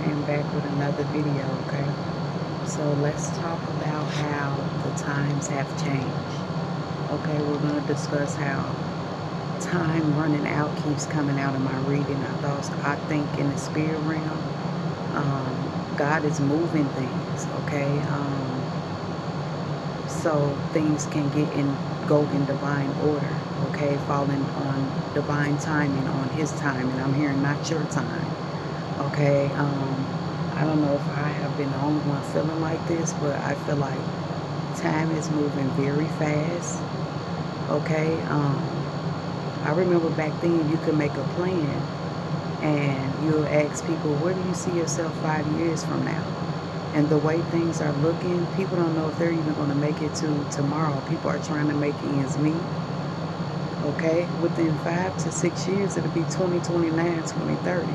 am back with another video, okay? So let's talk about how the times have changed. Okay, we're going to discuss how time running out keeps coming out of my reading. I think in the spirit realm, God is moving things, okay? So things can go in divine order, okay? Falling on divine timing, on His time, and I'm hearing not your time. Okay, I don't know if I have been the only one feeling like this, but I feel like time is moving very fast. Okay, I remember back then you could make a plan and you'll ask people, where do you see yourself 5 years from now? And the way things are looking, people don't know if they're even going to make it to tomorrow. People are trying to make ends meet. Okay, within 5 to 6 years, it'll be 2029, 2030.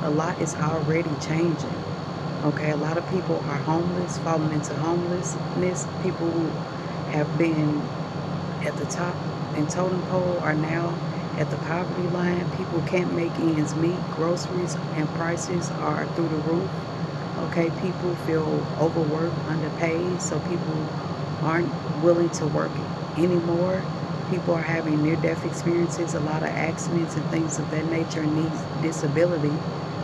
A lot is already changing. Okay, a lot of people are homeless, falling into homelessness. People who have been at the top and totem pole are now at the poverty line. People can't make ends meet. Groceries and prices are through the roof. Okay, people feel overworked, underpaid, so people aren't willing to work anymore. People are having near-death experiences, a lot of accidents and things of that nature, and needs disability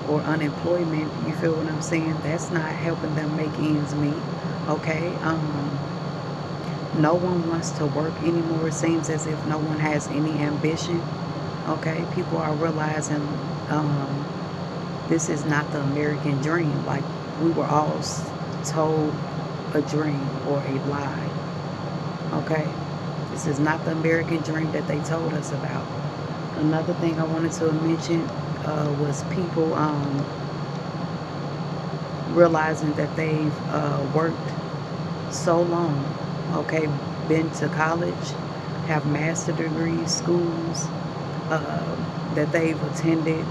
or unemployment. You feel what I'm saying? That's not helping them make ends meet. Okay, no one wants to work anymore. It seems as if no one has any ambition. Okay, people are realizing um, this is not the American dream. Like we were all told a dream or a lie. Okay, this is not the American dream that they told us about. Another thing I wanted to mention was people realizing that they've worked so long, okay, been to college, have master degrees, schools, that they've attended,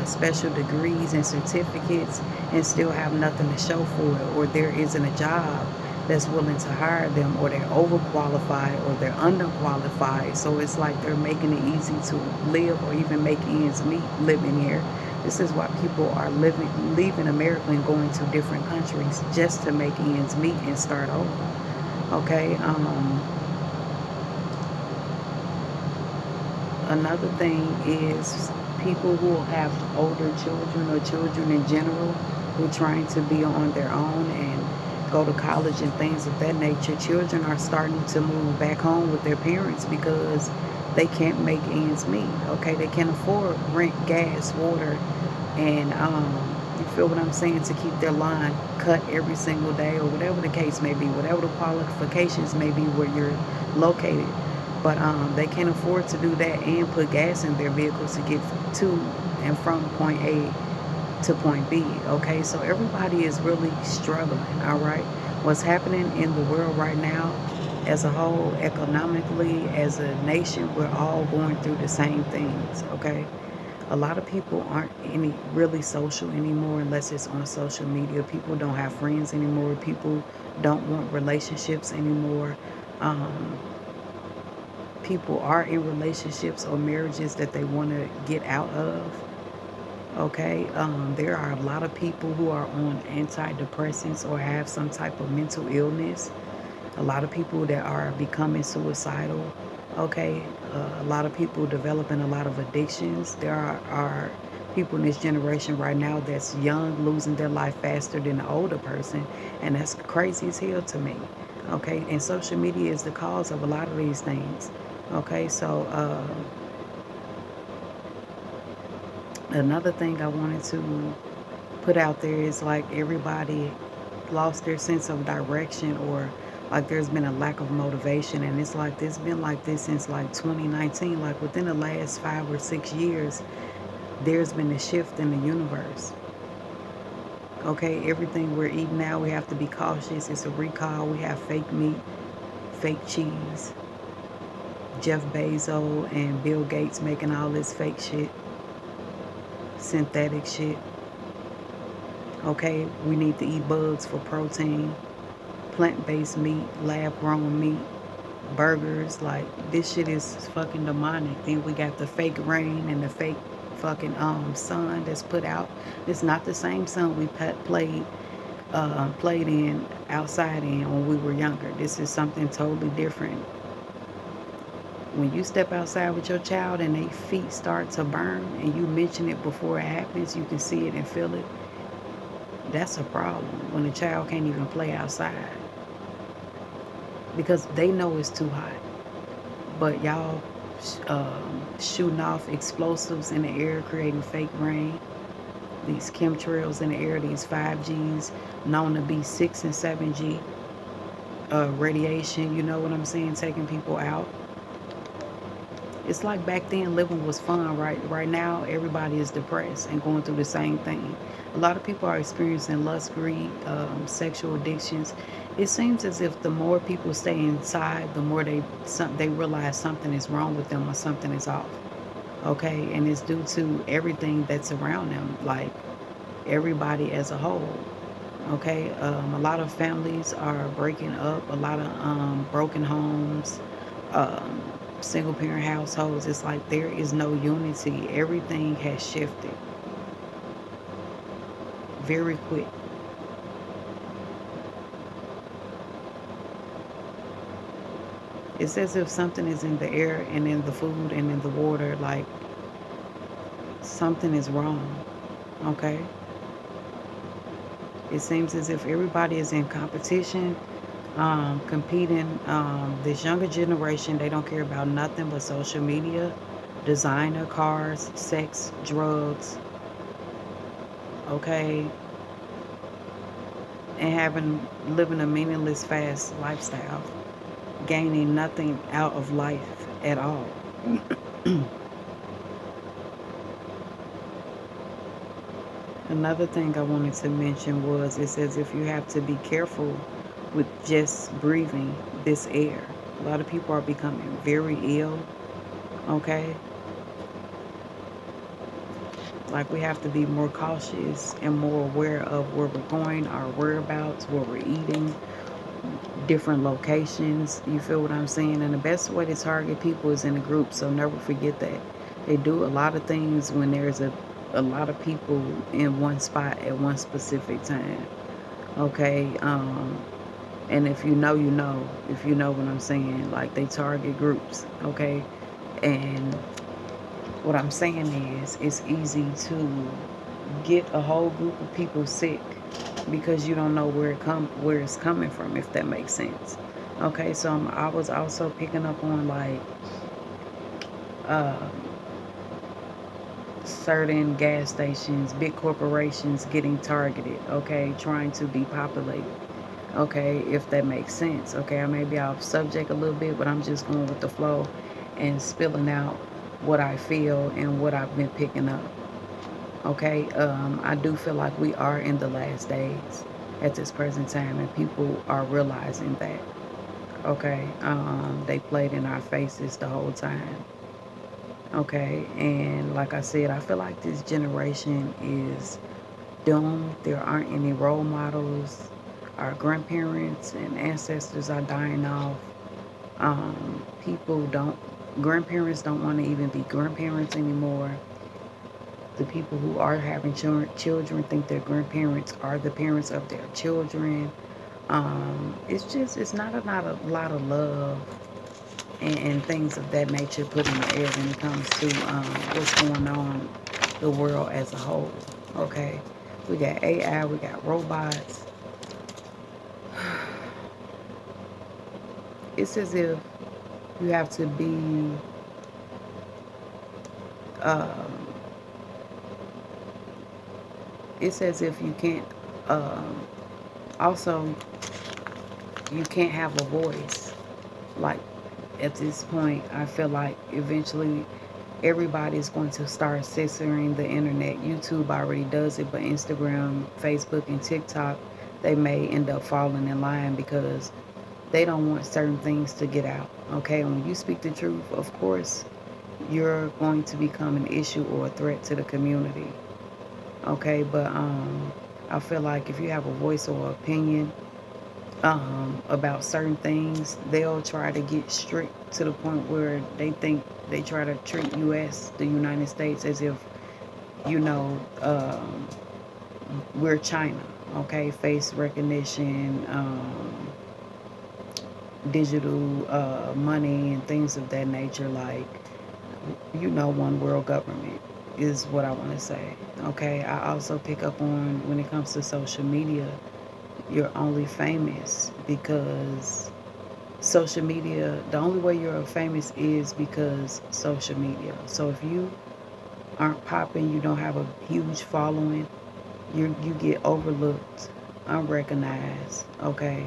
special degrees and certificates, and still have nothing to show for it, or there isn't a job that's willing to hire them, or they're overqualified, or they're underqualified. So it's like they're making it easy to live or even make ends meet living here. This is why people are leaving America and going to different countries just to make ends meet and start over. Okay. Another thing is people who have older children or children in general who are trying to be on their own and go to college and things of that nature. Children are starting to move back home with their parents because they can't make ends meet. Okay, they can't afford rent, gas, water, and you feel what I'm saying, to keep their line cut every single day, or whatever the case may be, whatever the qualifications may be where you're located. But they can't afford to do that and put gas in their vehicles to get to and from point A to point B. Okay, so everybody is really struggling. All right, what's happening in the world right now, as a whole, economically, as a nation, we're all going through the same things. Okay, a lot of people aren't any really social anymore unless it's on social media. People don't have friends anymore. People don't want relationships anymore. Um, People are in relationships or marriages that they want to get out of. Okay, there are a lot of people who are on antidepressants or have some type of mental illness. A lot of people that are becoming suicidal. Okay, a lot of people developing a lot of addictions. There are people in this generation right now that's young losing their life faster than the older person, and that's crazy as hell to me. Okay, and social media is the cause of a lot of these things. Okay, so another thing I wanted to put out there is like everybody lost their sense of direction, or like there's been a lack of motivation, and it's like this been like this since like 2019. Like within the last 5 or 6 years, there's been a shift in the universe. Okay, everything we're eating now, we have to be cautious. It's a recall. We have fake meat, fake cheese. Jeff Bezos and Bill Gates making all this fake shit, synthetic shit. Okay, we need to eat bugs for protein, plant-based meat, lab-grown meat, burgers. Like this shit is fucking demonic. Then we got the fake rain and the fake fucking sun that's put out. It's not the same sun we played in outside in when we were younger. This is something totally different. When you step outside with your child and their feet start to burn and you mention it before it happens, you can see it and feel it. That's a problem when a child can't even play outside because they know it's too hot. But y'all shooting off explosives in the air, creating fake rain, these chemtrails in the air, these 5Gs known to be 6 and 7G radiation, you know what I'm saying, taking people out. It's like back then living was fun, right? Right now everybody is depressed and going through the same thing. A lot of people are experiencing lust, greed, sexual addictions. It seems as if the more people stay inside, the more they realize something is wrong with them or something is off. Okay, and it's due to everything that's around them, like everybody as a whole. Okay, a lot of families are breaking up, a lot of broken homes, um, single parent households. It's like there is no unity. Everything has shifted very quick. It's as if something is in the air and in the food and in the water, like something is wrong. Okay, it seems as if everybody is in competition, competing. This younger generation, they don't care about nothing but social media, designer, cars, sex, drugs, okay, and living a meaningless, fast lifestyle, gaining nothing out of life at all. Another thing I wanted to mention was it says if you have to be careful with just breathing this air. A lot of people are becoming very ill, okay? Like we have to be more cautious and more aware of where we're going, our whereabouts, where we're eating, different locations. You feel what I'm saying? And the best way to target people is in a group, so never forget that. They do a lot of things when there's a lot of people in one spot at one specific time. Okay, and if you know, you know. If you know what I'm saying, like they target groups. Okay, and what I'm saying is, it's easy to get a whole group of people sick because you don't know where it's coming from, if that makes sense. Okay, so I was also picking up on like uh, certain gas stations, big corporations getting targeted. Okay, trying to depopulate. Okay, if that makes sense. Okay, I may be off subject a little bit, but I'm just going with the flow and spilling out what I feel and what I've been picking up. Okay, I do feel like we are in the last days at this present time, and people are realizing that. Okay, they played in our faces the whole time. Okay, and like I said, I feel like this generation is doomed. There aren't any role models. Our grandparents and ancestors are dying off. People don't, grandparents don't want to even be grandparents anymore. The people who are having children think their grandparents are the parents of their children. It's not a lot of love and things of that nature put in the air when it comes to what's going on the world as a whole. Okay, we got AI, we got robots. It's as if you have to be um, it's as if you can't um, also you can't have a voice. Like at this point, I feel like eventually everybody's going to start censoring the internet. YouTube already does it, but Instagram, Facebook, and TikTok, they may end up falling in line because they don't want certain things to get out. Okay, and when you speak the truth, of course, you're going to become an issue or a threat to the community. Okay, but I feel like if you have a voice or opinion about certain things, they'll try to get strict to the point where they think they try to treat the United States as if you know, we're China, okay? Face recognition, digital money, and things of that nature. Like, one world government is what I want to say. Okay, I also pick up on when it comes to social media, you're only famous because social media, the only way you're famous is because social media. So if you aren't popping, you don't have a huge following, you get overlooked, unrecognized, okay?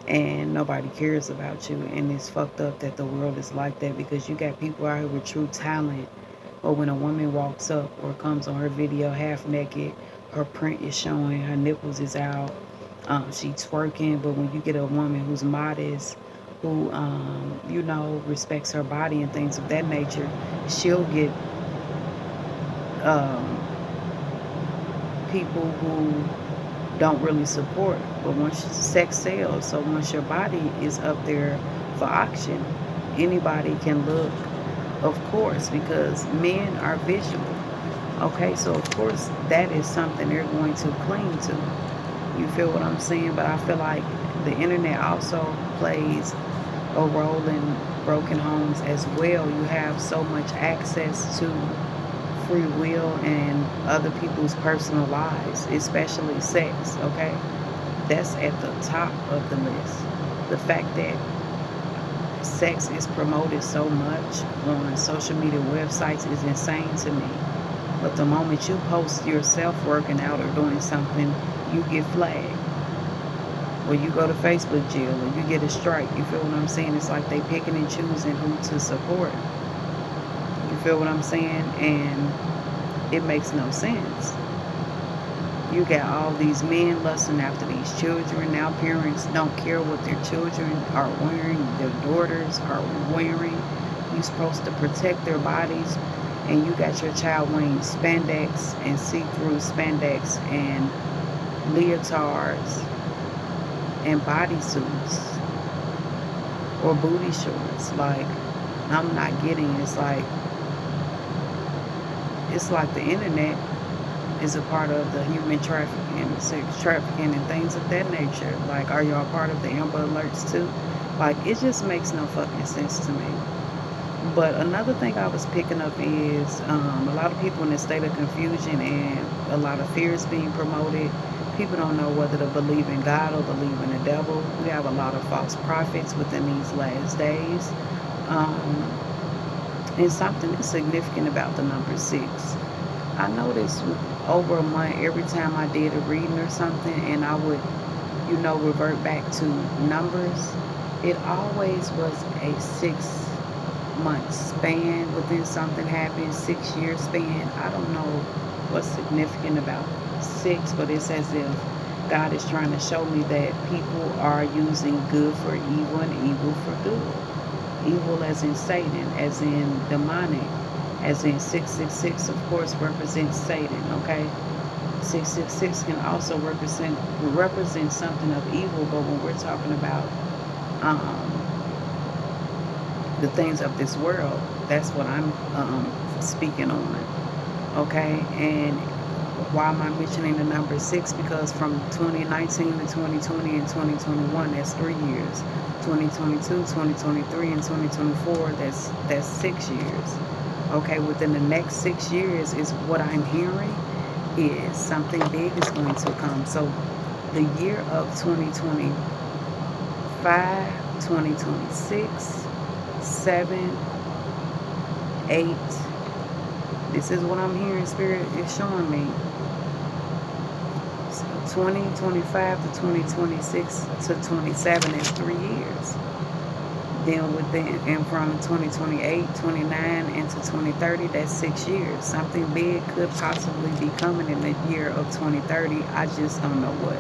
And nobody cares about you. And it's fucked up that the world is like that, because you got people out here with true talent, but when a woman walks up or comes on her video half naked, her print is showing, her nipples is out, she's twerking. But when you get a woman who's modest, who respects her body and things of that nature, she'll get um, people who don't really support. But once sex sells, so once your body is up there for auction, anybody can look, of course, because men are visual. Okay, so of course that is something they're going to cling to. You feel what I'm saying? But I feel like the internet also plays a role in broken homes as well. You have so much access to free will and other people's personal lives, especially sex, okay? That's at the top of the list. The fact that sex is promoted so much on social media websites is insane to me. But the moment you post yourself working out or doing something, you get flagged. Or you go to Facebook jail or you get a strike. You feel what I'm saying? It's like they picking and choosing who to support. You feel what I'm saying? And it makes no sense. You got all these men lusting after these children. Now parents don't care what their children are wearing, their daughters are wearing. You're supposed to protect their bodies, and you got your child wearing spandex and see-through spandex and leotards and bodysuits or booty shorts. Like, I'm not getting it. It's like the internet is a part of the human trafficking, sex trafficking, and things of that nature. Like, are y'all part of the Amber Alerts too? Like, it just makes no fucking sense to me. But another thing I was picking up is a lot of people in a state of confusion and a lot of fears being promoted. People don't know whether to believe in God or believe in the devil. We have a lot of false prophets within these last days. Um, and something significant about the number six. I noticed over a month, every time I did a reading or something, and I would, revert back to numbers, it always was a 6 month span within something happened, 6 year span. I don't know what's significant about six, but it's as if God is trying to show me that people are using good for evil and evil for good. Evil as in Satan, as in demonic, as in 666, of course, represents Satan, okay? 666 can also represent something of evil, but when we're talking about um, the things of this world, that's what I'm speaking on, okay? And why am I mentioning the number six? Because from 2019 to 2020 and 2021, that's 3 years. 2022, 2023, and 2024, that's 6 years. Okay, within the next 6 years is what I'm hearing is something big is going to come. So the year of 2025, 2026, 7, 8. This is what I'm hearing. Spirit is showing me. So 2025 to 2026 to 27 is 3 years. Then and from 2028, 29 into 2030, that's 6 years. Something big could possibly be coming in the year of 2030. I just don't know what.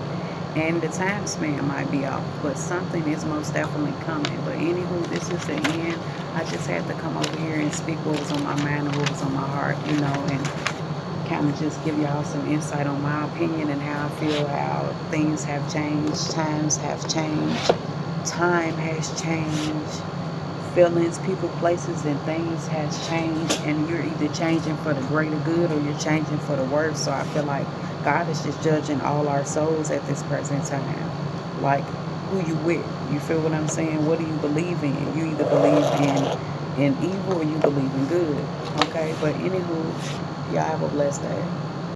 And the time span might be off, but something is most definitely coming. But anywho, this is the end. I just had to come over here and speak what was on my mind and what was on my heart, and kind of just give y'all some insight on my opinion and how I feel, how things have changed, times have changed, time has changed, feelings, people, places, and things has changed, and you're either changing for the greater good or you're changing for the worse. So I feel like God is just judging all our souls at this present time. Like, who you with? You feel what I'm saying? What do you believe in? You either believe in evil or you believe in good. Okay, but anywho, y'all have a blessed day.